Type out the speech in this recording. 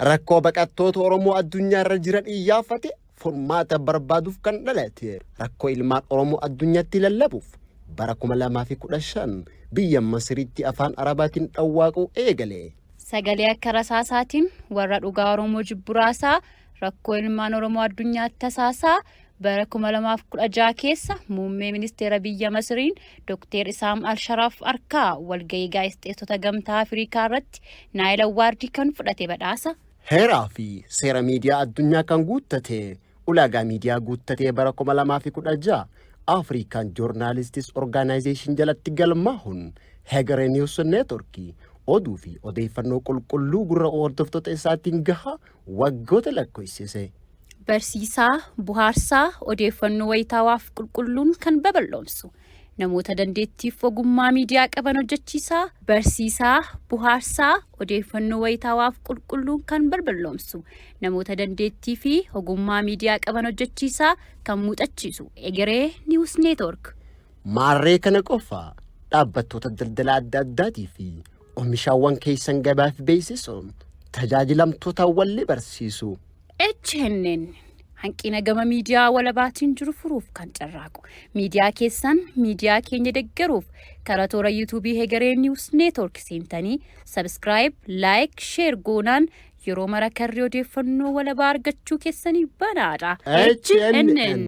rakkoo baqattoota Oromoo addunyaa irra jiran iyyaafate furmaata barbaaduuf kan dhalate rakkoo ilmaan Oromoo addunyaatti lallabuuf bara 2015 biyya Masiritti afaan Arabaatiin dhawwaaquu eegale. Sagalee akka rasaasaatiin warra dhugaa Oromoo jibburaasaa rakkoo ilmaan Oromoo addunyaatti tasaasaa bara 2016 keessa muummee ministeera biyya Masiriin Dr. Isaam Al-Sharaaf Arkaa walgahii gaazexeessota gamtaa Afrikaa irratti Naayil Awwaardii kan fudhate badhaasa. Heeraa fi seera miidiyaa addunyaa kan guuttate ulaagaa miidiyaa guuttatee bara 2016 African Journalists Organization jalatti galmaa'uun Hegere News Network oduu fi odeeffannoo qulqulluu gurra hordoftoota isaatiin gahaa waggoota lakkoofsise. Barsiisaa, buhaarsaa, odeeffannoo wayitaawaaf qulqulluun kan babal'oomsu. Namoota dandeettiif ogummaa miidiyaa qaban hojjechiisaa. Barsiisaa, buhaarsaa, odeeffannoo wayitaawaaf qulqulluun kan babal'oomsu. Namoota dandeettii fi ogummaa miidiyaa qaban hojjechiisaa kan muuxachiisu. Hegeree News Network. Maarree kana qofa dhaabbattoota daldala adda addaatii fi oomishaawwan keessan gabaaf beeksisuun tajaajilamtoota walli barsiisu. HNN hanqina gama miidiyaa walabaatiin jiru furuuf kan carraaqu. Miidiyaa keessan miidiyaa keenya deeggaruuf karaa toora YouTube Hegeree News Network seentanii subscribe, like, share goonaan yeroo mara karri odeeffannoo walabaa argachuu keessanii banaadha. HNN